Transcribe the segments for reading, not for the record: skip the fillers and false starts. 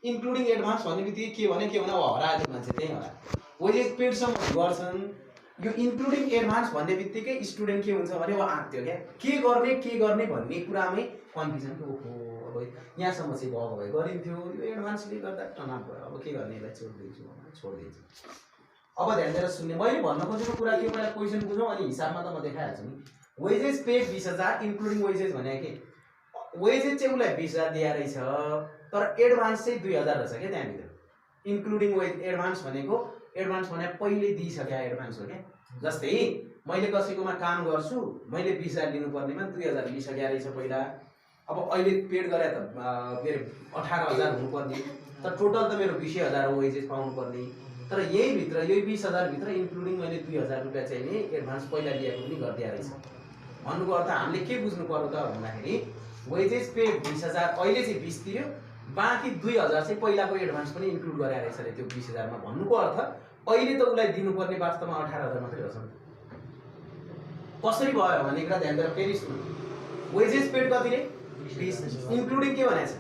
Including advance भन्ने बित्तिकै के भने हरायो मान्छे त्यही होला वेजेस पेडसम्म गर्छन् यो इन्क्लुडिङ एडभान्स भन्ने बित्तिकै स्टुडेन्ट के हुन्छ भने आँट्यो के गर्ने भन्ने कुरामै कन्फ्युजन ओहो अब यहाँसम्म चाहिँ भएको भए गरिन्थ्यो यो एडभान्सले गर्दा तनाव भयो अब के गर्ने यसलाई छोडिदिन्छु अब ध्यान दिएर सुन्ने मैले भन्न खोजेको कुरा के पहिला क्वेसन बुझौँ अनि हिसाबमा त म देखाइहाल्छु नि वेजेस पेड 20,000 इन्क्लुडिङ वेजेस भने के वेजेस चाहिँ उसलाई 20,000 दिया रहेछ तर एडभान्स चाहिँ 2,000 रहेछ क्या त्यहाँभित्र इन्क्लुडिङ एडभान्स भने पहिले दिइसक्यो एडभान्स हो क्या जस्तै मैले कसैकोमा काम गर्छु मैले 20,000 लिनुपर्नेमा 2,000 लिइसक्यो रहेछ पहिला अब अहिले पेड गरे त मेरो 18,000 हुनुपर्ने तर टोटल त मेरो 20,000 हो वेजेस पाउनुपर्ने तर यही भित्र यही 20,000 भित्र इन्क्लुडिङ मैले 2,000 रुपियाँ चाहिँ नि एडभान्स पहिला लिएको पनि गरिदिया रहेछ भन्नुको अर्थ हामीले के बुझ्नु पर्यो त भन्दाखेरि वेजेस पेड 20,000 अहिले चाहिँ 20 तिर्यो बाँकी 2,000 चाहिँ पहिलाको एडभान्स पनि इन्क्लुड गराएर रहेछ रे त्यो 20,000 मा भन्नुको अर्थ अहिले त उसलाई दिनुपर्ने वास्तवमा 18,000 मात्रै रहेछ कसरी भयो भन्ने कुरा ध्यान दिएर फेरि सुन्नु वेजेस पेड कति रे 20 इन्क्लुडिङ के भनेछ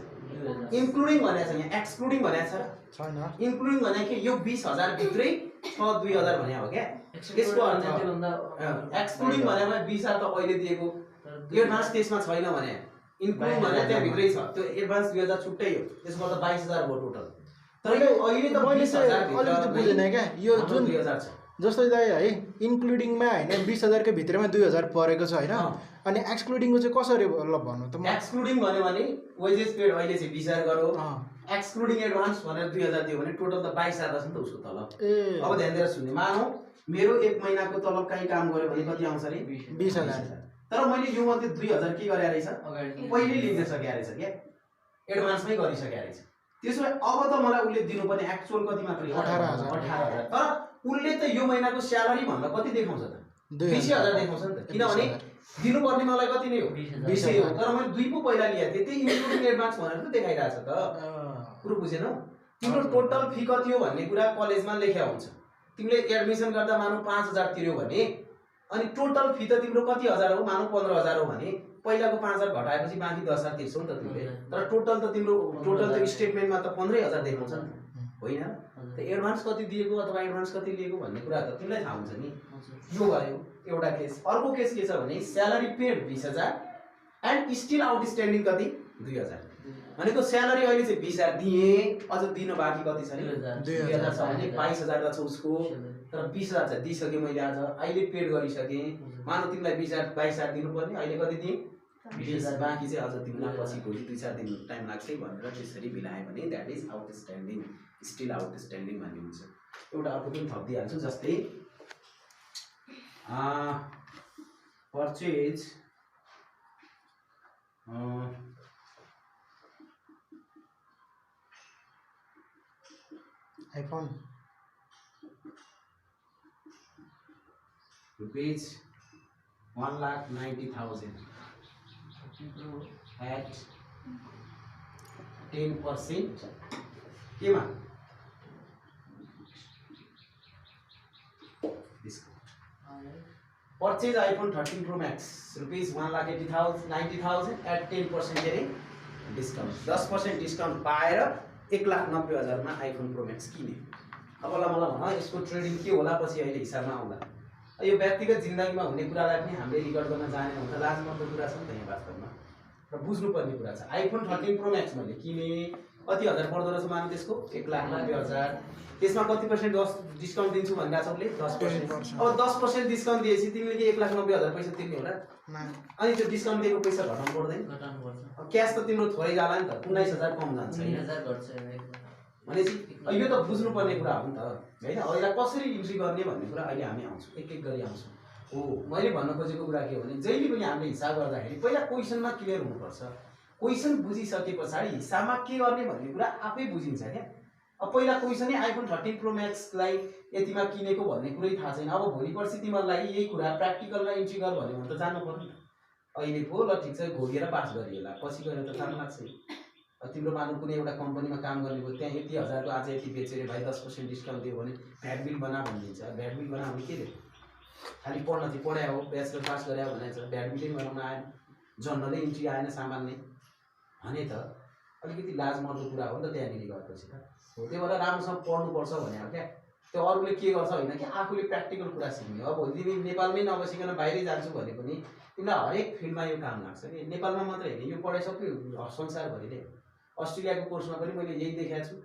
इन्क्लुडिङ भनेछ यहाँ एक्सक्लुडिङ भनेछ छैन इन्क्लुडिङ भने के यो 20,000 भित्रै 2,000 भने हो क्या यसको अर्थ एक्सक्लुडिङ भनेमा 20,000 त अहिले दिएको एडभान्स त्यसमा छैन भने इन्क्लुडिङ भने त्यहाँ भित्रै छ त्यो एडभान्स 2,000 छुट्टै हो त्यसमा त 22,000 भयो टोटल तर यो अहिले त 20,000 अलिकति बुझेन क्या यो जुन 2,000 छ जस्तै दाइ है इन्क्लुडिङमा हैन 20,000 को भित्रमा 2,000 परेको छ हैन अनि एक्सक्लुडिङको चाहिँ कसरी ल भन्नु त म एक्सक्लुडिङ भन्यो भने वेजेस पेड अहिले चाहिँ 20,000 गरो एक्सक्लुडिङ एडभान्स भनेर 2,000 दियो भने टोटल त 22,000 छ नि त उसको तलब अब ध्यान दिएर सुन्ने मानौ मेरो 1 महिनाको तलब कहीँ काम गर्यो भने कति आउँछ रे 20,000 तर मैले यो मध्ये 2,000 के गरे रहेछ पहिले लिन सके रहेछ के एडभान्समै गरिसके रहेछ त्यसो भए अब त मलाई उले दिनुपर्ने एक्चुअल कति मात्र 18,000 तर उले त यो महिनाको स्यालेरी भन्दा कति देखाउँछ त 20,000 देखाउँछ नि त किनभने दिनुपर्ने मलाई कति नै हो 20,000 हो तर मैले 2 पो पहिला लिएको थिएँ त्यही इन्क्लुडिङ एडभान्स भनेर त देखाइरहेछ त पुरो बुझेनौ तिम्रो टोटल फी कति हो भन्ने कुरा कलेजमा लेख्या हुन्छ तिमीले एडमिसन गर्दा मानौ 5,000 तिर्यौ भने अनि टोटल फी त तिम्रो कति हजार हो मानौ 15,000 हो भने पहिलाको 5,000 घटाएपछि बाँकी 10,000 तिर्छौ नि त तिमीले तर टोटल त तिम्रो टोटल त स्टेटमेन्टमा त 15,000 देखाउँछ नि होइन त एडभान्स कति दिएको अथवा एडभान्स कति लिएको भन्ने कुरा त तिमीलाई थाहा हुन्छ नि यो भयो एउटा केस अर्को केस के छ भने salary paid 20,000 and still outstanding कति 2,000 भनेको स्यालेरी अहिले चाहिँ 20,000 दिए अझ दिन बाँकी कति छ नि 2,000 छ भने 22,000 त छ उसको तर 20,000 चाहिँ दिइसके मैले आज अहिले पेड गरिसके मानौ तिमीलाई 22,000 दिनुपर्ने अहिले कति दिए 20,000 बाँकी चाहिँ अझ तिमीलाई पछि भोलि 2-4 दिन टाइम लाग्छ भनेर त्यसरी मिलाए भने that is outstanding still outstanding भन्ने हुन्छ एउटा अर्को पनि थपिदिहाल्छु जस्तै परचेज आइफोन रुपीज 1,90,000 at 10% केमा purchase iPhone 13 Pro Max rupees 1,80,000 at 10% के डिस्काउन्ट 10% डिस्काउन्ट पाएर 1,90,000 मा आइफोन प्रो मैक्स किने अब मलाई भन यसको ट्रेडिङ के होला पछि अहिले हिसाबमा आउँला यो व्यक्तिगत जिन्दगीमा हुने कुरालाई पनि हामीले रिकर्ड गर्न जाने हुन्छ लाजमर्दो कुरा छ नि त यहाँ वास्तवमा र बुझ्नुपर्ने कुरा छ आइफोन 13 Pro Max मैले किने कति हजार पर्दो रहेछ मान्नु त्यसको 1,90,000 त्यसमा कति % डिस्काउन्ट दिन्छु भनेको छ उसले 10%। अब 10% डिस्काउन्ट दिएपछि तिमीले के 1,90,000 पैसा तिर्ने होला अनि त्यो डिस्काउन्ट दिएको पैसा घटाउनु पर्दैन अब क्याश त तिम्रो थोरै जाला नि त 19,000 कम जान्छ 3,000 घट्छ भनेपछि यो त बुझ्नुपर्ने कुरा हो नि त हैन अहिले कसरी इन्ट्री गर्ने भन्ने कुरा अहिले हामी आउँछौँ एक एक गरी आउँछौँ हो मैले भन्न खोजेको कुरा के हो भने जहिले पनि हामीले हिसाब गर्दाखेरि पहिला क्वेसनमा क्लियर हुनुपर्छ क्वेसन बुझिसके पछाडि हिसाबमा के गर्ने भन्ने कुरा आफै बुझिन्छ क्या अब पहिला क्वेसनै आइफोन 13 Pro Max लाई यतिमा किनेको भन्ने कुरै थाहा छैन अब भोलि पर्सि तिमीलाई यही कुरा प्र्याक्टिकलमा इन्ट्री गर भन्यो भने त जानु पर्यो अहिले पो ल ठिक छ घोगेर पास गरिएला पछि गएर त काम लाग्छ तिम्रो मानु कुनै एउटा कम्पनीमा काम गर्ने भयो त्यहाँ यति हजारको आज यति बेचेर भाइ 10% डिस्काउन्ट दियो भने भ्याट बिल बना भनिदिन्छ भ्याट बिल बना भने के दियो खाली पढ्न चाहिँ पढायो ब्याचलर पास गरायो भनेछ भ्याट बिलै बनाउन आएन जनरलै इन्ट्री आएन सामान्य भने त अलिकति लाज मर्दो कुरा हो नि त त्यहाँनिर गएपछि त हो। त्यही भएर राम्रोसँग पढ्नुपर्छ भने अब क्या त्यो अरूले के गर्छ होइन कि आफूले प्र्याक्टिकल कुरा सिक्ने हो। भोलि तिमी नेपालमै नबसिकन बाहिरै जान्छु भने पनि तिमीलाई हरेक फिल्डमा यो काम लाग्छ कि नेपालमा मात्रै होइन, यो पढाइ सबै संसारभरि नै। अस्ट्रेलियाको कोर्समा पनि मैले यही देखाएको छु,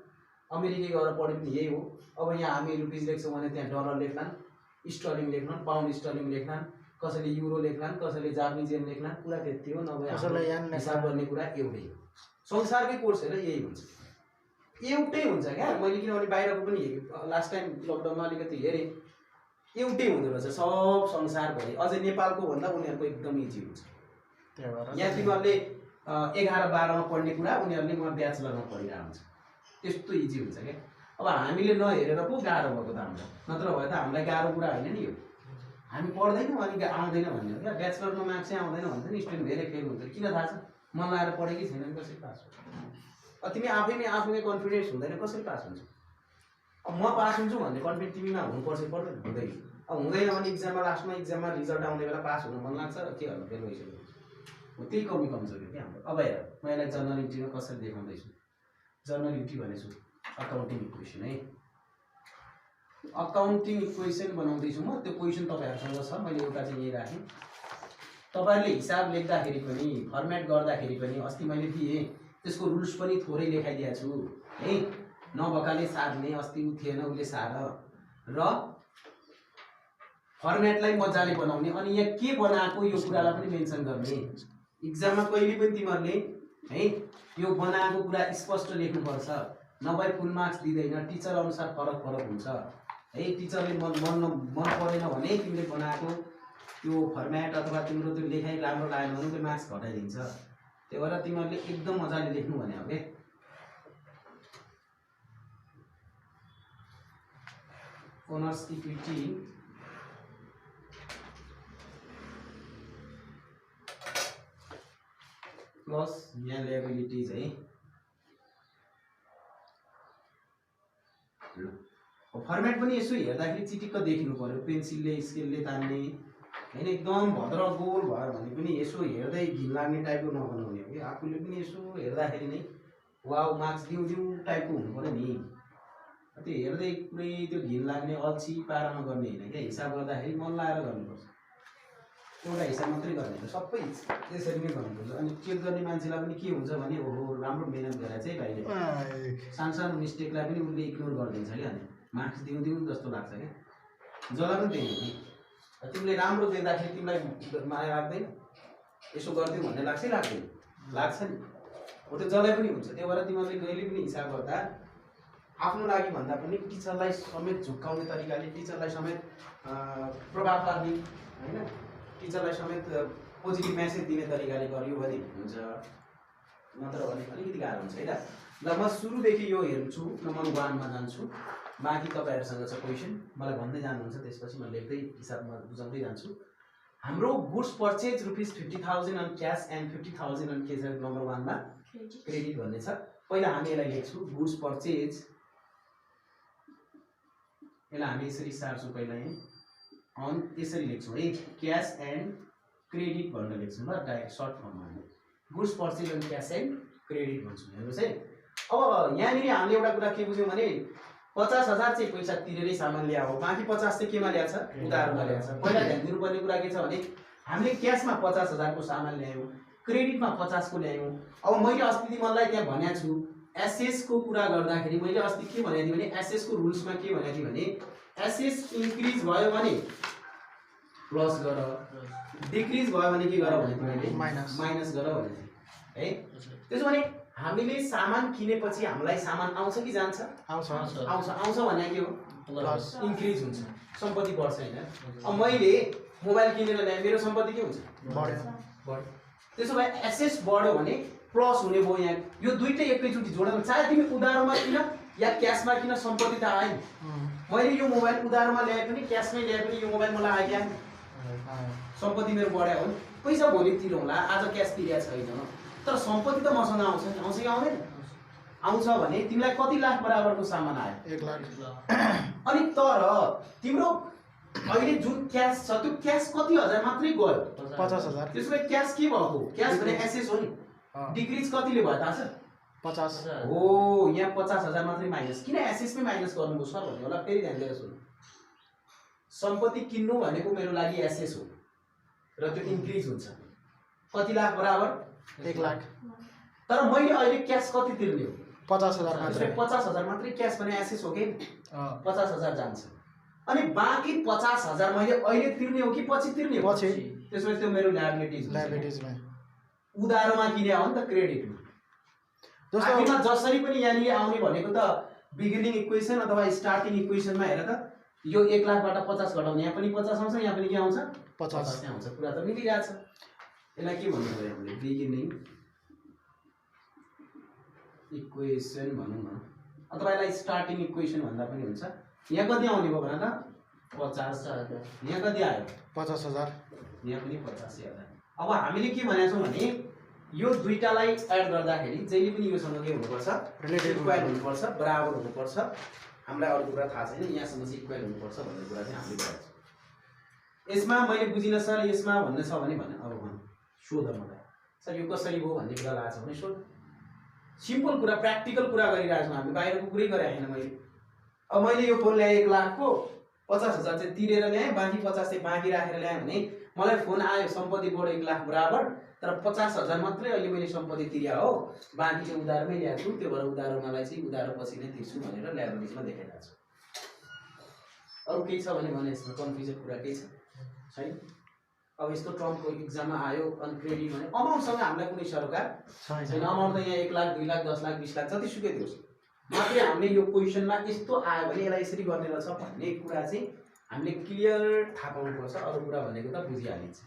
अमेरिकै गएर पढे पनि यही हो। अब यहाँ हामी रुपिज लेख्छौँ भने त्यहाँ डलर लेख्लान्, स्टर्लिङ लेख्लान्, पाउन्ड स्टर्लिङ लेख्लान्, कसैले युरो लेख्लान्, कसैले जापानिज येन लेख्लान्, कुरा त्यति हो। नभए हिसाब गर्ने कुरा एउटै हो। संसारकै कोर्स हेरेर यही हुन्छ, एउटै हुन्छ क्या। मैले किनभने बाहिरको पनि हेरेँ, लास्ट टाइम लकडाउनमा अलिकति हेरेँ, एउटै हुँदो रहेछ सब संसारभरि। अझै नेपालको भन्दा उनीहरूको एकदम इजी हुन्छ। यहाँ तिमीहरूले 11-12मा पढ्ने कुरा उनीहरूले म ब्याचलरमा पढिरहेको हुन्छ, त्यस्तो इजी हुन्छ क्या। अब हामीले नहेरेर पो गाह्रो भएको त हाम्रो, नत्र भए त हामीलाई गाह्रो कुरा होइन नि यो। हामी पढ्दैनौँ अनि आउँदैन भन्ने हो क्या। ब्याचलरमा मार्क्स चाहिँ आउँदैन भन्छ नि, स्टुडेन्ट धेरै फेल हुन्छ। किन थाहा छ? मन लगाएर पढेकै छैन नि, कसरी पास हुन्छ? तिमी आफैमै कन्फिडेन्स हुँदैन, कसरी पास हुन्छ? अब म पास हुन्छु भन्ने कन्फिडेन्स तिमीमा हुनुपर्छ, पर्दैन? हुँदैन। अब हुँदैन भने इक्जाममा लास्टमा इक्जाममा रिजल्ट आउने बेला पास हुन मन लाग्छ, के गर्नु फेल भइसक्यो हो। त्यही कमी कमजोरी क्या हाम्रो। अब हेर म यसलाई जर्नल इन्ट्रीमा कसरी देखाउँदैछु। जर्नल इन्ट्री भनेछु अकाउन्टिङ इक्वेसन है, अकाउन्टिङ इक्वेसन बनाउँदैछु म। त्यो क्वेसन तपाईँहरूसँग छ, मैले एउटा चाहिँ यही राखेँ। तपाईँहरूले हिसाब लेख्दाखेरि पनि फर्मेट गर्दाखेरि पनि अस्ति मैले दिएँ, त्यसको रुल्स पनि थोरै लेखाइदिएको छु है। नभएकाले सार्ने, अस्ति ऊ थिएन उसले सार, र फर्मेटलाई मजाले बनाउने, अनि यहाँ के बनाएको यो कुरालाई पनि मेन्सन गर्ने। इक्जाममा कहिले पनि तिमीहरूले है यो बनाएको कुरा स्पष्ट लेख्नुपर्छ, नभए फुल मार्क्स दिँदैन। टिचर अनुसार फरक फरक हुन्छ है। टिचरले मन परेन भने तिमीले बनाएको त्यो फर्मेट अथवा तिम्रो त्यो लेखाइ राम्रो लागेन भने त्यो मार्क्स घटाइदिन्छ। त्यही भएर तिमीहरूले एकदम मजाले लेख्नु भने हो क्या। ओनर्स इक्विटी प्लस यहाँ लायबिलिटीज है। फर्मेट पनि यसो हेर्दाखेरि चिटिक्क देखिनु पर्यो, पेन्सिलले स्केलले तान्ने होइन। एकदम भद्र गोल भयो भने पनि यसो हेर्दै घिन लाग्ने टाइपको नबनाउने हो कि। आफूले पनि यसो हेर्दाखेरि नै वाउ मार्क्स दिउँ टाइपको हुनु पर्यो नि। त्यो हेर्दै पुरै त्यो घिन लाग्ने अल्छी पारामा गर्ने होइन क्या। हिसाब गर्दाखेरि मन लगाएर गर्नुपर्छ, एउटा हिसाब मात्रै गर्ने हो, सबै त्यसरी नै गर्नुपर्छ। अनि चेक गर्ने मान्छेलाई पनि के हुन्छ भने ओहो राम्रो मेहनत गरेर चाहिँ भाइले सानो मिस्टेकलाई पनि उसले इग्नोर गरिदिन्छ क्या। अनि मार्क्स दिउँ जस्तो लाग्छ क्या। जसलाई पनि त्यही हो नि। तिमीले राम्रो देख्दाखेरि तिमीलाई माया लाग्दैन, यसो गरिदिउँ भन्ने लाग्छै लाग्दैन, लाग्छ नि हो। त्यो जसलाई पनि हुन्छ। त्यही भएर तिमीहरूले कहिले पनि हिसाब गर्दा आफ्नो लागि भन्दा पनि टिचरलाई समेत झुक्काउने तरिकाले, टिचरलाई समेत प्रभाव पार्ने होइन, टिचरलाई समेत पोजिटिभ मेसेज दिने तरिकाले गरियो भने हुन्छ, नत्र भने अलिकति गाह्रो हुन्छ है त। ल म सुरुदेखि यो हेर्छु, नम्बर 1मा जान्छु। बाँकी तपाईँहरूसँग छ क्वेसन, मलाई भन्दै जानुहुन्छ, त्यसपछि म लेख्दै हिसाबमा बुझाउँदै जान्छु। हाम्रो goods purchase rupees 50,000 on cash and 50,000 on के छ नम्बर 1मा क्रेडिट भन्ने छ। पहिला हामी यसलाई लेख्छौँ गुड्स पर्चेज, यसलाई हामी यसरी सार्छौँ पहिला यहीँ अन, यसरी लेख्छौँ है क्यास एन्ड क्रेडिट भनेर लेख्छौँ ल, डाइरेक्ट सर्ट फर्ममा goods purchase and cash and credit भन्छौँ। हेर्नुहोस् है, अब यहाँनिर हामीले एउटा कुरा के बुझ्यौँ भने 50,000 चाहिँ पैसा तिरेरै सामान ल्यायो, बाँकी 50 चाहिँ केमा ल्याएको छ? उधारमा ल्याएको छ। पहिला ध्यान दिनुपर्ने कुरा के छ भने हामीले क्यासमा 50,000 को सामान ल्यायौँ, क्रेडिटमा 50 को ल्यायौँ। अब मैले अस्ति तिमीलाई त्यहाँ भनेको छु एसएस को कुरा गर्दाखेरि मैले अस्ति के भनेको थिएँ भने एसएस को रुल्समा के भनेको थिएँ भने एसएस इन्क्रिज भयो भने प्लस गर, डिक्रिज भयो भने के गर भनेको थिएँ मैले माइनस गर भनेको थिएँ है। त्यसो भने हामीले सामान किनेपछि हामीलाई सामान आउँछ कि जान्छ? आउँछ भने के हो? इन्क्रिज हुन्छ, सम्पत्ति बढ्छ हैन। अब मैले मोबाइल किनेर ल्याएँ, मेरो सम्पत्ति के हुन्छ? बढ्यो। त्यसो भए एसेस बढ्यो भने प्लस हुने भयो। यहाँ यो दुईटै एकैचोटि जोडेर चाहे तिमी उधारोमा किन या क्यासमा किन सम्पत्ति त आयो नि। मैले यो मोबाइल उधारोमा ल्याए पनि क्यासमै ल्याए पनि यो मोबाइल मलाई आइदियो नि, सम्पत्ति मेरो बढ्यो हो। पैसा भोलि तिरौँला, आज क्यास तिरेको छैन, तर सम्पत्ति त मसँग आउँछ नि, आउँछ कि आउँदैन? आउँछ भने तिमीलाई कति लाख बराबरको सामान आयो? 1 लाख। अनि तर तिम्रो अहिले जुन क्यास छ त्यो क्यास कति हजार मात्रै गयो? 50,000। त्यसो भए क्यास के भएको? क्यास भने एसेस हो नि। डिक्रिज कतिले भयो थाहा छ? 50 हो यहाँ 50,000 मात्रै माइनस। किन एसएसमै माइनस गर्नुभयो सर भन्ने होला। फेरि ध्यान दिएर सुन्नु, सम्पत्ति किन्नु भनेको मेरो लागि एसएस हो र त्यो इन्क्रिज हुन्छ। कति लाख बराबर 1 लाख, तर मैले अहिले क्यास कति तिर्ने हो 50,000 मात्रै। 50,000 मात्रै क्यास भने एसएस हो कि 50,000 जान्छ। अनि बाँकी 50,000 मैले अहिले तिर्ने हो कि पछि तिर्ने हो? पछि। त्यसपछि त्यो मेरो ल्याबिलिटिज लायबिलिटिजमा उधारोमा किने हो नि त, क्रेडिटमा। आखिरमा जसरी पनि यहाँनिर आउने भनेको त बिगिनिङ इक्वेसन अथवा स्टार्टिङ इक्वेसनमा हेर त, यो 1 लाखबाट 50 घटाउने, यहाँ पनि 50 आउँछ, यहाँ पनि के आउँछ 50 नै आउँछ। कुरा त मिलिरहेछ। यसलाई के भन्नु पर्यो हामीले? बिगिनिङ इक्वेसन भनौँ न, अथवा यसलाई स्टार्टिङ इक्वेसन भन्दा पनि हुन्छ। यहाँ कति आउने भयो भन त? 50,000। यहाँ कति आयो? 50,000। यहाँ पनि 50,000। अब हामीले के भनेका छौँ भने यो दुईटालाई एड गर्दाखेरि जहिले पनि योसँग के हुनुपर्छ? इक्वल हुनुपर्छ, बराबर हुनुपर्छ। हामीलाई अरू कुरा थाहा छैन, यहाँसम्म चाहिँ इक्वल हुनुपर्छ भन्ने कुरा चाहिँ हामीले गरेको छौँ। यसमा मैले बुझिनँ सर, यसमा भन्ने छ भने अब भन, सोध मलाई सर यो कसरी भयो भन्ने कुरा लाग्छ भने सोध। सिम्पल कुरा, प्र्याक्टिकल कुरा गरिरहेको छौँ हामी, बाहिरको कुरै गरेको छैन मैले। अब मैले यो फोन ल्याएँ 1 लाखको, 50,000 चाहिँ तिरेर ल्याएँ, बाँकी 50 चाहिँ बाँकी राखेर ल्याएँ भने मलाई फोन आयो, सम्पत्ति बढ्यो 1 लाख बराबर, तर 50,000 मात्रै अहिले मैले सम्पत्ति तिर्या हो, बाँकी चाहिँ उधारमै ल्याएको छु। त्यो भएर उधारोमालाई चाहिँ उधारो पछि नै तिर्छु भनेर ल्याबिलिटिजमा देखाइरहेको छु। अरू केही छ भने यसमा कन्फ्युजन कुरा केही छैन। अब यस्तो टर्मको इक्जाममा आयो अनि क्रेडिट भने अमाउन्टसँग हामीलाई कुनै सरोकार छैन। अमाउन्ट त यहाँ 1 लाख 2 लाख 10 लाख 20 लाख जतिसुकै दियोस्, मात्रै हामीले यो क्वेसनमा यस्तो आयो भने यसलाई यसरी गर्ने रहेछ भन्ने कुरा चाहिँ हामीले क्लियर थाहा पाउनुपर्छ। अरू कुरा भनेको त बुझिहालिन्छ।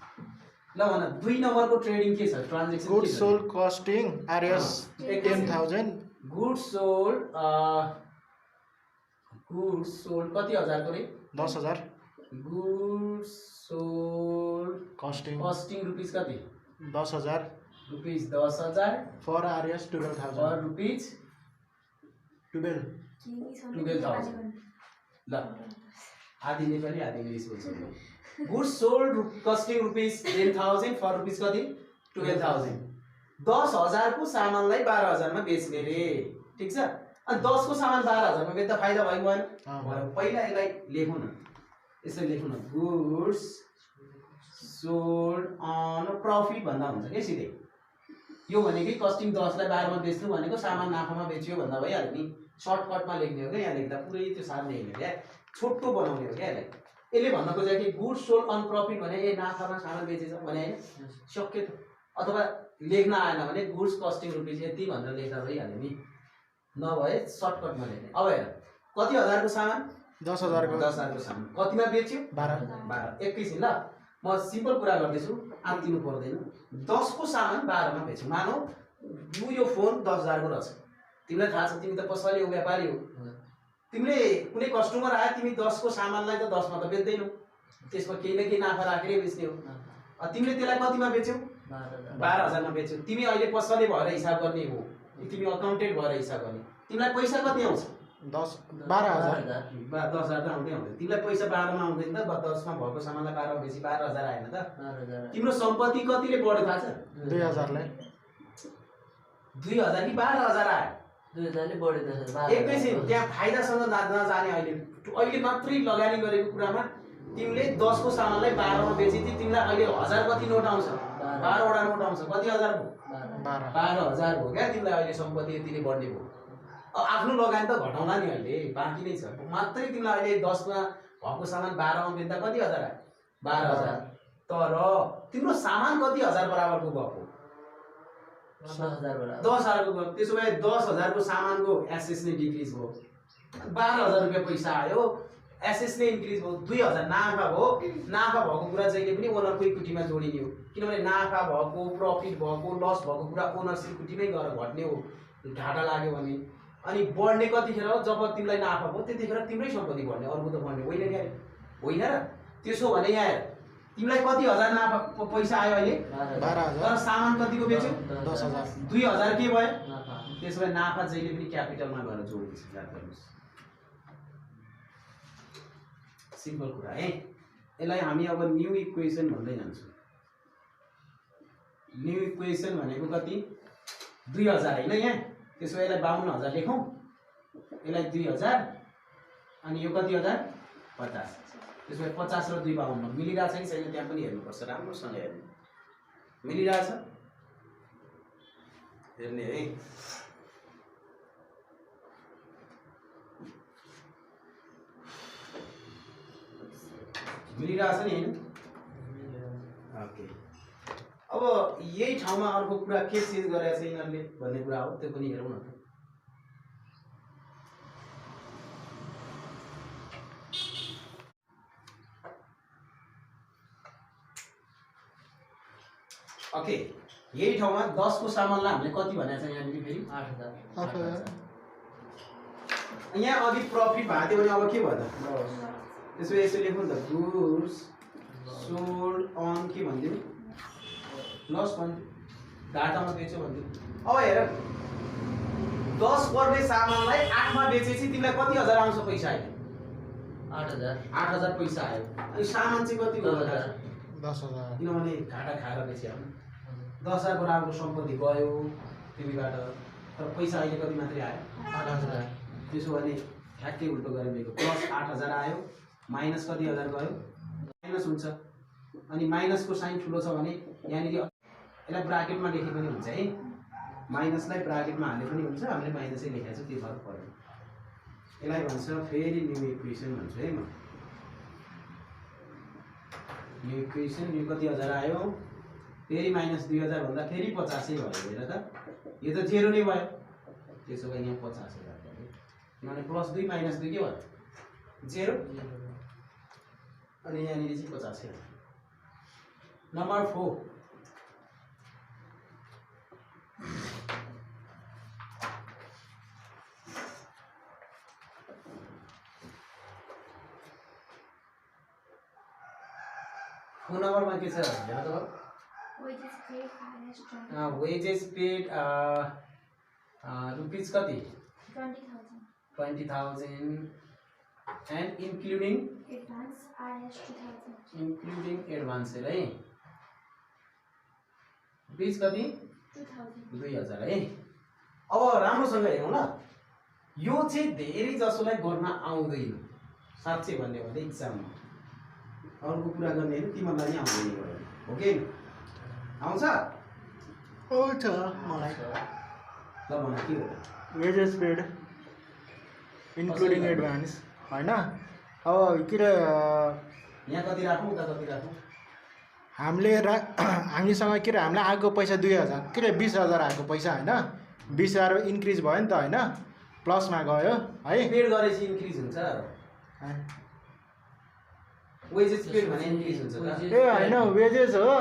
ल भन 2 नम्बरको ट्रेडिङ के छ? Transaction good sold costing RS 10,000। Good sold कति हजारको रे? 10,000। गुड सोल्ड कस्टिङ रुपीज कति? 10,000 rupees 10,000 for Rs 12,000 for rupees 12,000। ल आधी नेपाली आधी इङ्ग्लिस बोल्छ। Good sold costing rupees 10,000 for rupees कति? 12,000। 10,000 को सामानलाई 12,000 मा बेच्ने रे, ठिक छ। अनि 10 को सामान 12,000 मा बेच्दा फाइदा भयो भएन? पहिला यसलाई लेखौँ न, यसरी लेखौँ न, गुड्स सोल्ड अन प्रफिट भन्दा हुन्छ के सिधै। यो भनेको कस्टिङ 10 लाई 12 मा बेच्नु भनेको सामान नाफामा बेच्यो भन्दा भइहाल्यो नि। सर्टकटमा लेख्ने हो क्या, यहाँ लेख्दा पुरै त्यो सार्ने होइन क्या, छोटो बनाउने हो क्या यसलाई। यसले भन्न खोजेको कि गुड सोल्ड अन प्रफिट भने ए नाफामा सामान बेचेछ भने होइन, सक्यो त। अथवा लेख्न आएन भने गुड्स कस्टिङ रुपीज यति भनेर लेख्दा भइहाल्यो नि, नभए सर्टकटमा लेख्ने। अब हेर कति हजारको सामान? 10,000 को। 10,000 को सामान कतिमा बेच्यो? 12। एकैछिन ल, म सिम्पल कुरा गर्दैछु, आत्तिनु पर्दैन। 10 को सामान 12 मा बेच्यो। मानौ यो फोन 10,000 को रहेछ, तिमीलाई थाहा छ, तिमी त पसले हो, व्यापारी हो। तिमीले कुनै कस्टमर आयो, तिमी 10 को सामानलाई त 10 मा त बेच्दैनौ, त्यसमा केही न केही नाफा राखेरै बेच्ने हो। तिमीले त्यसलाई कतिमा बेच्यौ? 12,000 मा बेच्यौ। तिमी अहिले पसले भएर हिसाब गर्ने हो, तिमी अकाउन्टेन्ट भएर हिसाब गर्ने, तिमीलाई पैसा कति आउँछ? 12,000। 10,000 त आउँदै आउँदैन। तिमीलाई पैसा 12 मा आउँदैन त, 10 मा भएको सामानलाई 12 मा बेची 12,000 आएन त। तिम्रो सम्पत्ति कतिले बढ्यो थाहा छ? 2,000 ले। 2,000 कि 12,000 आयो? 2,000 ले बढ्यो त। एकैछिन, त्यहाँ फाइदासँग नजाने अहिले मात्रै लगानी गरेको कुरामा तिमीले 10 को सामानलाई 12 मा बेची तिमीलाई अहिले 1000 कति नोट आउँछ? 12 वटा नोट आउँछ। कति हजार भयो? 12,000 भयो क्या तिमीलाई अहिले सम्पत्ति यतिले बढ्ने भयो। अब आफ्नो लगानी त घटाउला नि, अहिले बाँकी नै छ मात्रै। तिमीलाई अहिले 10 मा भएको सामान 12 मा बेच्दा कति हजार आयो? 12,000। तर तिम्रो सामान कति हजार बराबरको भएको? 10,000 बराबर। 10,000 को। त्यसो भए 10,000 को सामानको एसएस नै डिक्रिज भयो, 12,000 रुपियाँ पैसा आयो, एसएस नै इन्क्रिज भयो, 2,000 नाफा भयो। नाफा भएको कुरा जहिले पनि ओनरको इक्विटीमा जोडिने हो, किनभने नाफा भएको, प्रफिट भएको, लस भएको कुरा ओनर्स इक्विटीमै गएर घट्ने हो घाटा लाग्यो भने। अनि बढ्ने कतिखेर हो? जब तिमीलाई नाफा भयो त्यतिखेर तिम्रै सम्पत्ति बढ्ने, अरूको त बढ्ने होइन क्या, होइन र? त्यसो भने यहाँ तिमीलाई कति हजार नाफा पैसा आयो अहिले? 12,000। तर सामान कतिको बेच्यौ? 10,000। 2,000 के भयो? त्यसो भए नाफा जहिले पनि क्यापिटलमा गएर जोडिन्छ, याद गर्नुहोस्। सिम्पल कुरा है। यसलाई हामी अब न्यू इक्वेसन भन्दै जान्छौँ। न्यू इक्वेसन भनेको कति? 2,000 होइन, यहाँ त्यसो भए यसलाई 52,000 लेखौँ, यसलाई 2,000 अनि यो कति हजार 50। त्यसो भए 50 र 2 52 मिलिरहेछ कि छैन त्यहाँ पनि हेर्नुपर्छ, राम्रोसँग हेर्नु मिलिरहेछ हेर्ने है। मिलिरहेछ नि हैन? ओके, अब यही ठाउँमा अर्को कुरा के चेन्ज गरेको छ यिनीहरूले भन्ने कुरा हो, त्यो पनि हेरौँ न त। ओके, यही ठाउँमा 10 को सामानलाई हामीले कति भनेको छ यहाँनिर फेरि 8,000 यहाँ अघि प्रफिट भएको थियो भने अब के भयो त? त्यसो भए यसो लेख्नु नि त, गुड्स सोल्ड अन के भनिदिनु, लस भनिदिनु, घाटामा बेच्यो भनिदिनु। अब हेर 10 पर्ने सामानलाई 8 मा बेचेपछि तिमीलाई कति हजार आउँछ पैसा अहिले? 8,000 पैसा आयो। अनि सामान चाहिँ कति हो? 10,000। किनभने घाटा खाएर बेच्यो, 10,000 को राम्रो सम्पत्ति गयो तिमीबाट, तर पैसा अहिले कति मात्रै आयो? 8,000। त्यसो भने ठ्याक्कै उल्टो गरेको प्लस 8,000 आयो, माइनस कति हजार गयो? माइनस हुन्छ। अनि माइनसको साइन ठुलो छ भने यहाँनिर यसलाई ब्राकेटमा लेखे पनि हुन्छ है, माइनसलाई ब्राकेटमा हाले पनि हुन्छ, हामीले माइनसै लेखेको छ, त्यो फरक पर्दैन। यसलाई भन्छ फेरि न्यू इक्वेसन भन्छु है म। न्यू इक्वेसन, न्यू कति हजार आयो, फेरि माइनस 2,000 भन्दा फेरि 50 भयो। हेर त यो त 0 नै भयो, त्यसो भए यहाँ 50,000 भयो, किनभने प्लस 2 माइनस 2 के भयो? 0। अनि यहाँनिर चाहिँ 50,000। नम्बर 4, फोन नम्बरमा के छ हेर त, वेजेस पेड रुपीज कति? 20,000 एन्ड इन्क्लुडिङ एडभान्स है, रुपीज कति? 2,000 है। अब राम्रोसँग हेरौँ ल, यो चाहिँ धेरै जसोलाई गर्न आउँदैन साँच्चै भन्ने हो भने इक्जाममा, अर्को कुरा गर्ने होइन, तिमीहरूलाई नि आउँदैन हो कि आउँछ? आउँछ मलाई। ल भन के हो? वेजेस पेड इन्क्लुडिङ एडभान्स होइन। अब के अरे यहाँ कति राखौँ, उता कति राखौँ? हामीसँग के अरे हामीलाई आएको पैसा 2,000, के अरे 20,000 आएको पैसा होइन, 20,000 इन्क्रिज भयो नि त होइन, प्लसमा गयो है। पेड गरेपछि इन्क्रिज हुन्छ, वेजेस पेड भने इन्क्रिज हुन्छ त? ए होइन, वेजेस हो।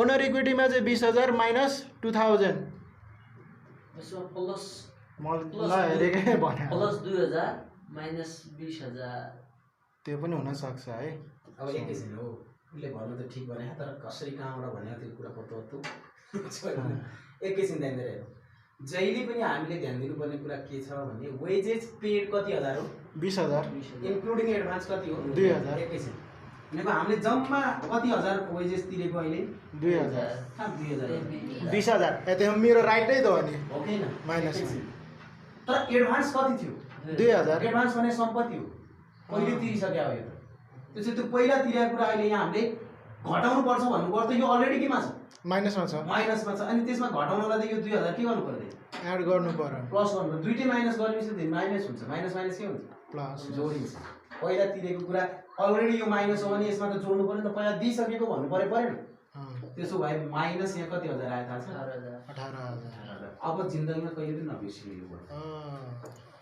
ओनर इक्विटीमा चाहिँ 20,000 माइनस 2,000 मलाई हेरेकै भने प्लस 2,000 माइनस 20,000 त्यो पनि हुनसक्छ है। अब एकैछिन हो, उसले भन्नु त ठिक भने, तर कसरी कहाँबाट भनेको त्यो कुरा पत्तो एकैछिन ध्यान दिएर हेरौँ। जहिले पनि हामीले ध्यान दिनुपर्ने कुरा के छ भने वेजेस पेड कति हजार हो? 20,000 इन्क्लुडिङ एडभान्स कति हो? 2,000। एकैछिन, भनेको हामीले जम्मा कति हजार वेजेस तिरेको अहिले? 2,000। 2,000 20,000 त्यो मेरो राइट नै त हो नि, हो कि हैन? माइनस। तर एडभान्स कति थियो? 2,000। एडभान्स भने सम्पत्ति हो, पहिले तिरिसक्यो हो यो त। त्यसो त्यो पहिला तिरेको कुरा अहिले यहाँ हामीले घटाउनु पर्छ भन्नु पर्छ, यो अलरेडी केमा छ? माइनसमा छ। माइनसमा छ। अनि त्यसमा घटाउनलाई त यो 2,000 के गर्नु पर्दैन? एड गर्नु पर्यो, प्लस गर्नु पर्यो। दुईटै माइनस गरेपछि माइनस हुन्छ, माइनस माइनस के हुन्छ? प्लस जोडिन्छ। पहिला तिरेको कुरा अलरेडी यो माइनस हो भने यसमा त जोड्नु पर्यो नि त, पहिला दिइसकेको भन्नु परेन? त्यसो भए माइनस यहाँ कति हजार आयो थाहा छ? 18,000। अब जिन्दगीमा कहिले पनि नबिर्सिनु यो कुरा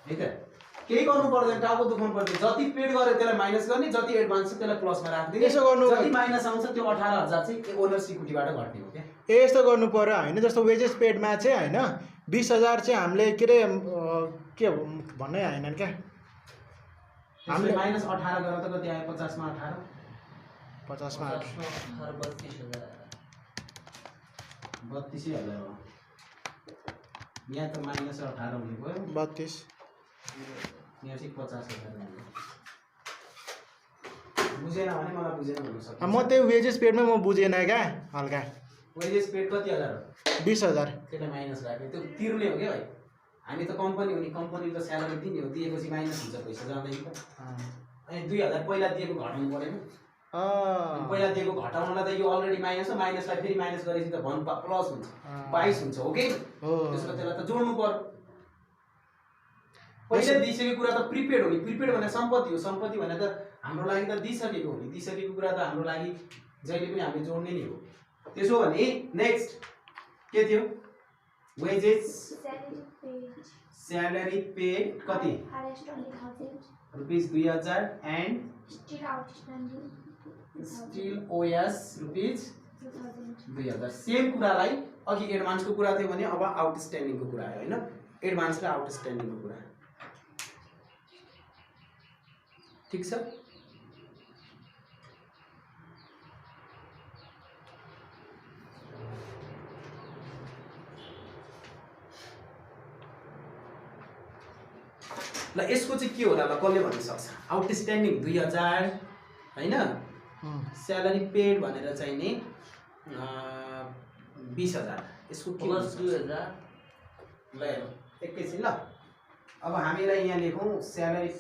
है त। केही गर्नु पर्दैन, टाउको दुखाउनु पर्दैन, जति पेड गर्यो त्यसलाई माइनस गर्ने, जति एडभान्स छ त्यसलाई प्लसमा राख्दिने। यसो गर्नु, जति माइनस आउँछ त्यो 18,000 चाहिँ ओनर्स इक्विटीबाट घट्ने हो क्या। यस्तो गर्नु पर्यो होइन, जस्तो वेजेस पेडमा चाहिँ होइन 20,000 चाहिँ हामीले के अरे के भन्नै होइन क्या, हामीले माइनस 18 गरेर त कति आयो? 50 मा 18, 50 मा 8, 32,000 हो। यहाँ त माइनस 18 हुने भयो, 32। यहाँ चाहिँ 50,000 हुने। बुझेन भने मलाई बुझेन भन्नु सक्छ। म त्यो वेजेस पेडमा म बुझेन क्या हल्का। वेजेस पेड कति हजार हो 20,000 त्यसलाई माइनस राख्यो त्यो तिर्ने हो क्या भाइ हामी त कम्पनी हो नि कम्पनीले त स्यालेरी दिने हो दिएपछि माइनस हुन्छ पैसा जाँदैन त अनि 2000 पहिला दिएको घटाउनु परेन पहिला दिएको घटाउनलाई त यो अलरेडी माइनस हो माइनसलाई फेरि माइनस गरेपछि त भन प्लस हुन्छ 22 हुन्छ हो कि त्यसको त्यसलाई त जोड्नु पर्यो पहिला दिइसकेको कुरा त प्रिपेड हो नि प्रिपेड भने सम्पत्ति हो सम्पत्ति भने त हाम्रो लागि त दिइसकेको हो नि दिइसकेको कुरा त हाम्रो लागि जहिले पनि हामीले जोड्ने नै हो त्यसो भने नेक्स्ट के थियो वेजेस स्यालेरी पेड कति rupees 2000 and still OS rupees 2000 same कुरालाई अघि एडभान्सको कुरा थियो भने अब आउटस्ट्यान्डिङको कुरा आयो हैन एडभान्स र आउटस्ट्यान्डिङको कुरा ठीक छ ल यसको चाहिँ के होला ल कसले भन्न सक्छ आउटस्ट्यान्डिङ 2000 हैन स्यालेरी पेड भनेर चाहिँ नि 20000 यसको के प्लस 2000 ल एकैछिन ल अब हामीलाई यहाँ लेखौँ salary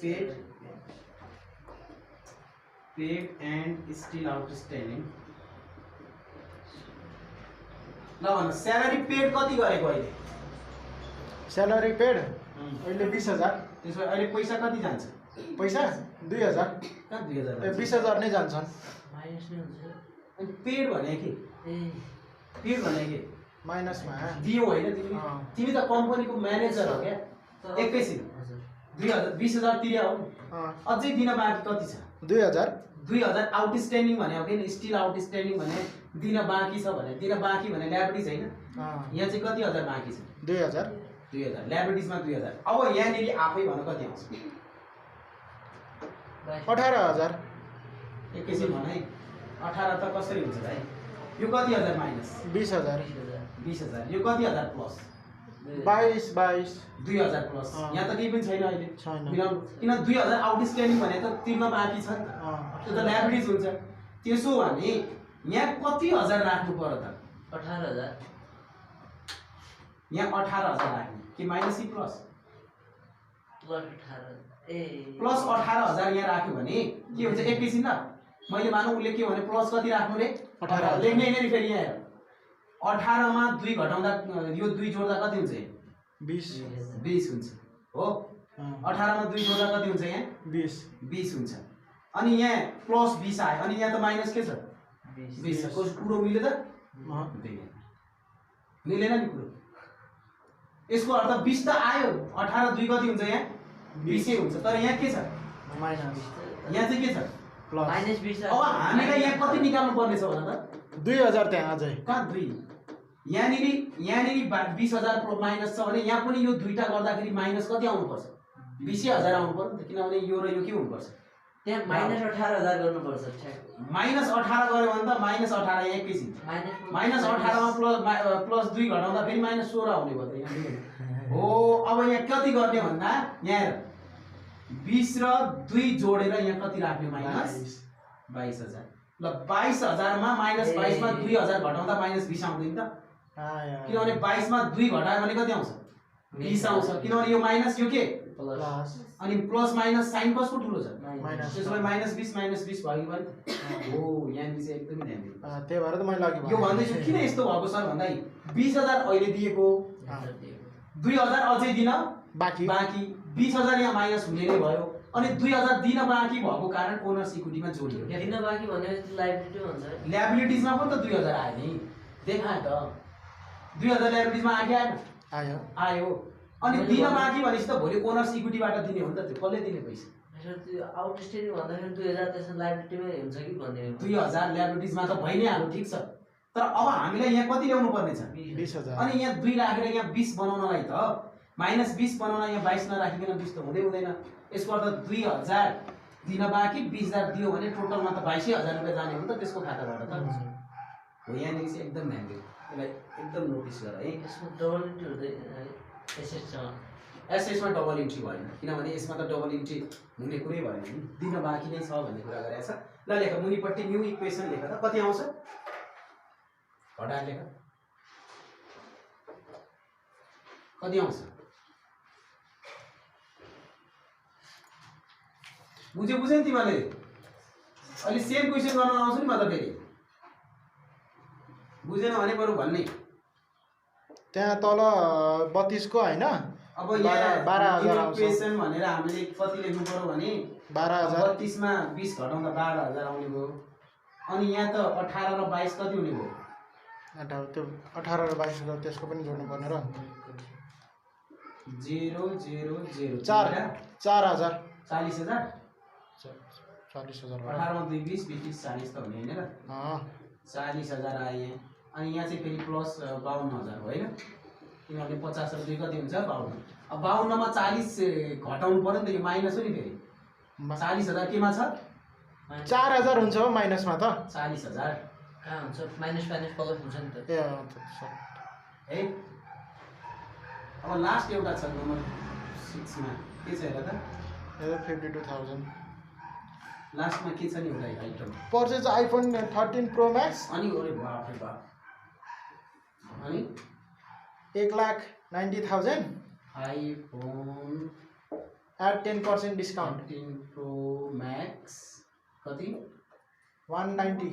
paid and still outstanding ल भन स्यालेरी पेड कति गरेको अहिले स्यालेरी पेड अहिले 20,000 त्यसो भए अहिले पैसा कति जान्छ पैसा 2,000 कहाँ 2000 ए 20,000 नै जान्छन् माइनस नै हुन्छ अनि पेड भने के ए पेड भने के माइनसमा दियो होइन तिमी त कम्पनीको म्यानेजर हो क्या एकैछिन 20,000 तिर्या हो अझै दिन बाँकी कति छ 2000 आउटस्ट्यान्डिङ भने हो कि स्टिल आउटस्ट्यान्डिङ भने दिन बाँकी छ भने दिन बाँकी भने ल्याबिलिटिज होइन यहाँ चाहिँ कति हजार बाँकी छ 2000 ल्याबिलिटिजमा 2000 अब यहाँनिर आफै भन कति आउँछ 18,000 एकैछिन भन है 18 त कसरी हुन्छ भाइ यो कति हजार माइनस 20,000 20,000 यो कति हजार प्लस 22 2000 प्लस यहाँ त केही पनि छैन अहिले छैन मिलाउनु किन 2000 आउटस्ट्यान्डिङ भने त तिर्न बाँकी छ नि त त्यो त ल्याबिलिटिज हुन्छ त्यसो भने यहाँ कति हजार राख्नु पर्यो त 18,000 यहाँ 18,000 राख्ने कि माइनस कि प्लस प्लस 18,000 यहाँ राख्यो भने के हुन्छ एकैछिन ल मैले मानौ उसले के भने प्लस कति राख्नु रे 18 लेख्ने हैन नि फेरि यहाँ 18 मा 2 घटाउँदा यो 2 जोड्दा कति हुन्छ 20 हुन्छ हो 18 मा 2 जोड्दा कति हुन्छ यहाँ 20 हुन्छ अनि यहाँ प्लस 20 आयो अनि यहाँ त माइनस के छ 20 छ कस कुरो मिल्यो त मिलेन नि कुरो यसको अर्थ 20 त आयो 18 2 कति हुन्छ यहाँ 20 हुन्छ तर यहाँ के छ माइनस यहाँ चाहिँ के छ प्लस माइनस 20 अब हामीलाई यहाँ कति निकाल्नु पर्ने छ भन त 2000 त्यहाँ अझै कहाँ 2 यहाँनिर 20,000 माइनस छ भने यहाँ पनि यो दुईटा गर्दाखेरि माइनस कति आउनु पर्छ 20,000 आउनु पर्छ नि त किनभने यो र यो के हुनु पर्छ त्यहाँ माइनस 18,000 गर्नु पर्छ माइनस 18 गर्यो भने त माइनस 18 यहाँ एकैछिन माइनस 18 मा प्लस 2 घटाउँदा फेरि माइनस 16 आउने भयो त यहाँ हो अब यहाँ कति गर्ने भन्दा यहाँ 20 र 2 जोडेर यहाँ कति राख्ने माइनस 22,000 ल 22,000 मा माइनस 22 मा 2,000 घटाउँदा माइनस 20 आउँदैन त किनभने 22 मा 2 घटायो भने कति आउँछ 20 आउँछ किनभने यो माइनस यो के प्लस अनि प्लस माइनस साइन कसको ठुलो छ माइनस त्यसो भए माइनस 20 भयो भने हो यहाँ चाहिँ एकदमै ध्यान दिनु त्यही भएर त मैले अघि यो भन्दैछु किन यस्तो भएको सर भन्दा 20,000 अहिले दिएको 2,000 अझै दिन बाँकी 20,000 यहाँ माइनस हुने नै भयो अनि 2,000 दिन बाँकी भएको कारण ओनर्स इक्विटीमा जोडियो क्या दिन बाँकी भने लायबिलिटी हुन्छ ल्याबिलिटिजमा पनि त 2,000 आयो नि देखाए त 2,000 ल्याबिलिटिजमा आयो अनि दिन बाँकी भनेपछि त भोलि ओनर्स इक्विटीबाट दिने हो नि त त्यो कसले दिने पैसा त्यो आउटस्ट्यान्डिङ भन्दाखेरि 2000 त्यसमा लायबिलिटीमै हुन्छ कि भन्ने 2,000 ल्याबिलिटिजमा त भइ नै हाल्यो ठिक छ तर अब हामीलाई यहाँ कति ल्याउनु पर्ने छ 20,000 अनि यहाँ 2 राखेर यहाँ 20 बनाउनलाई त माइनस 20 बनाउन यहाँ 22 नराखिकन 20 त हुँदैन यसको अर्थ 2,000 दिन बाँकी 20,000 दियो भने टोटलमा त 22,000 रुपैयाँ जाने हो नि त त्यसको खाताबाट त हो यहाँनिर चाहिँ एकदम ध्यान दिनु यसलाई एकदम नोटिस गर है यसमा डबल इन्ट्री हुँदैन एसएसमा डबल इन्ट्री भएन किनभने यसमा त डबल इन्ट्री हुने कुरै भएन नि दिन बाँकी नै छ भन्ने कुरा गरेको छ ल लेख मुनिपट्टि न्यू इक्वेसन लेख त कति आउँछ घटाएर लेख कति आउँछ बुझ्यो नि तिमीले अहिले सेम क्वेसन गर्न आउँछु नि म त फेरि बुझेन भने बरु भन्ने त्यहाँ तल 32 को हैन अब यहाँ 12,000 आउँछ क्वेसन भनेर हामीले कति लेख्नु पर्यो भने 12,000 32 मा 20 घटाउँदा 12,000 आउने भयो अनि यहाँ त 18 र 22 कति हुने भयो त्यो 18 र 22 र त्यसको पनि जोड्नु पर्ने र 0 0 0 4,000 40,000 40,000 18 मा 2 20 20 40 त हुने हैन र 40,000 आए अनि यहाँ चाहिँ फेरि प्लस 52,000 हो हैन किनभने 50 र 2 कति हुन्छ 52 अब 52 मा 40 घटाउनु पर्यो नि त यो माइनस हो नि फेरि 40,000 केमा छ 4,000 हुन्छ हो माइनसमा त 40,000 कहाँ हुन्छ माइनस प्लस हुन्छ नि त है अब लास्ट एउटा छ नम्बर 6 मा के छ हेर त 52,000 लास्टमा के छ नि एउटा item purchase iPhone 13 pro max अनि अरे बाप रे बाप अनि 1,90,000 iPhone at 10% discount 13 pro max कति 190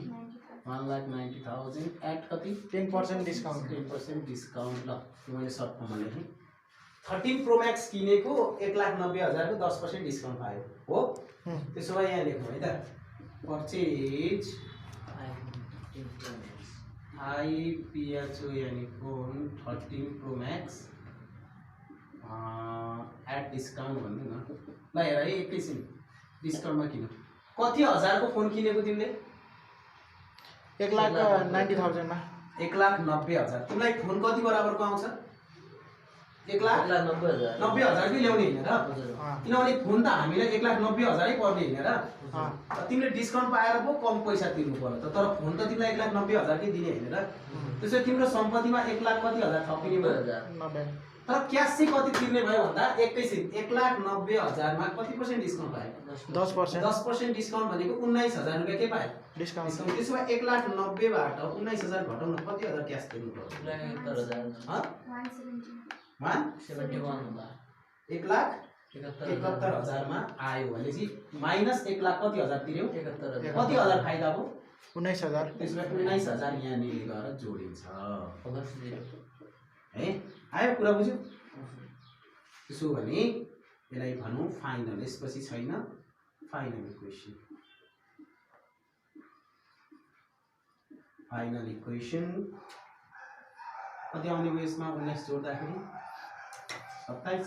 1,90,000 एट कति 10% डिस्काउंट 10% डिस्काउंट ल मैले सर्ट फर्ममा लेखेँ 13 प्रो मैक्स किनेको 1,90,000 को 10% डिस्काउंट पायो हो त्यसो भए यहाँ लेखौँ है त पर्चेज आइपिएचओ यानी phone 13 pro max at discount भन्नु न ल हेर है एकैछिन डिस्काउन्टमा किन कति हजारको फोन किनेको तिमीले 1,90,000 मा 1,90,000 तिमीलाई फोन कति बराबरको आउँछ 1,90,000 90,000 ल्याउने हैन र किनभने फोन त हामीलाई 1,90,000 पर्ने हैन र तिमीले डिस्काउन्ट पाएर पो कम पैसा तिर्नु पर्यो त तर फोन त तिमीलाई 1,90,000 कै दिने हैन र त्यसो तिम्रो सम्पत्तिमा 1,00,000 कति हजार थपिने भयो 90 तर क्यास चाहिँ कति तिर्ने भयो भन्दा एकैछिन 1,90,000 मा कति % डिस्काउन्ट पायो 10% 10% डिस्काउन्ट भनेको 19,000 रुपैयाँ के पायो डिस्काउन्ट त्यसो भए 1,90,000 बाट 19,000 घटाउन कति हजार क्यास तिर्नु पर्छ 71 होला 1,71,000 मा आयो भनेपछि माइनस 1,00,000 कति हजार तिर्यौ 71 कति हजार फाइदा भयो 19,000 त्यसो भए 19,000 यहाँ निले गएर जोडिन्छ है आयो कुरा बुझ्यौ त्यसो भने यसलाई भनौँ फाइनल यसपछि छैन फाइनल इक्वेसन कति आउने भयो यसमा 19 जोड्दाखेरि 27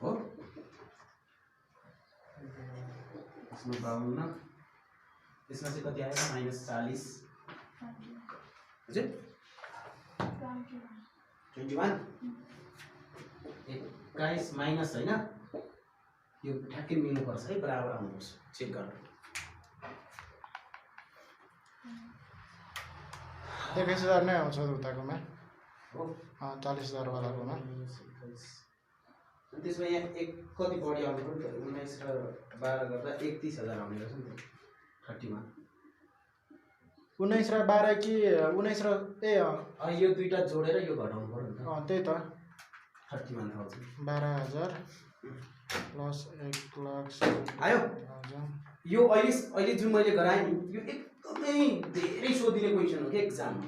हो यसमा 52 यसमा चाहिँ कति आयो -40 हजुर 21 21 माइनस हैन यो ठ्याक्कै मिल्नु पर्छ है बराबर आउनुपर्छ चेक गर 21,000 नै आउँछ उताकोमा हो 40,000 वालाकोमा त्यसमा यहाँ एक कति बढी आउने पनि 19 र 12 गर्दा 31,000 आउने रहेछ नि त 30 मा 19 र 12 कि 19 र यो दुईटा जोडेर यो घटाउनु पर्यो नि त त्यही त 31,000 12,000 प्लस 1,00,000 आयो यो अहिले जुन मैले गराएँ नि यो एकदमै धेरै सोधिने क्वेसन हो कि एक्जाममा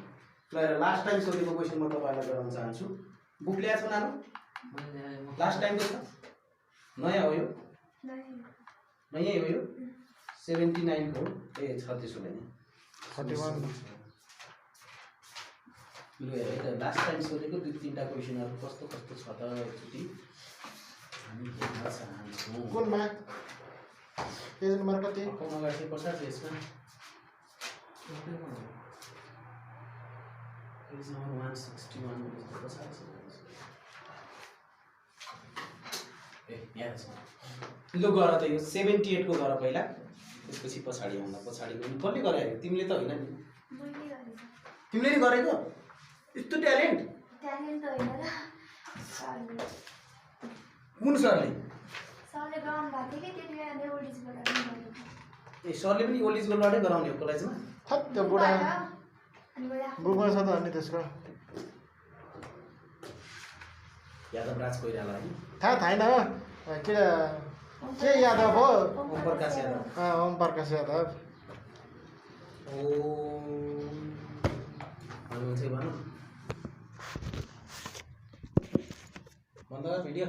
ल लास्ट टाइम सोधेको क्वेसन म तपाईहरुलाई गराउन चाहन्छु बुक ल्याएको छ नानु लास्ट टाइम को छ नयाँ हो यो नयाँ हो यो 79 को ए छ त्यसो भने 31 लु हेर लास्ट टाइम सोधेको दुई तीनटा क्वेसनहरु कस्तो कस्तो छ त एकचोटी हामी हेर्न चाहन्छौँ कुनमा पेज नम्बर कति नम्बर चाहिँ 50 यसमा पेज नम्बर 161 ए यहाँ छ लु गर त यो 78 को गर पहिला त्यसपछि पछाडी आउँदा पछाडी कसले गरायो तिमीले त हैन नि तिमीले नि गरेको यस्तो ट्यालेन्ट त होइन र सरले कुन सरले गराउनु भएको थियो कि त्यति बेला नेउलिसबाट पनि गरेको ए सरले पनि ओल्ड इज गोल्डबाटै गराउने हो कलेजमा? थप त्यो बुढा अनि बडा बुकमा छ त अनि त्यसको यादव राज कोइराला होइन? थाहा छैन के यादव हो ओम प्रकाश यादव। ओम प्रकाश यादव भन्नुहुन्छ भनौँ भन्दा भिडियो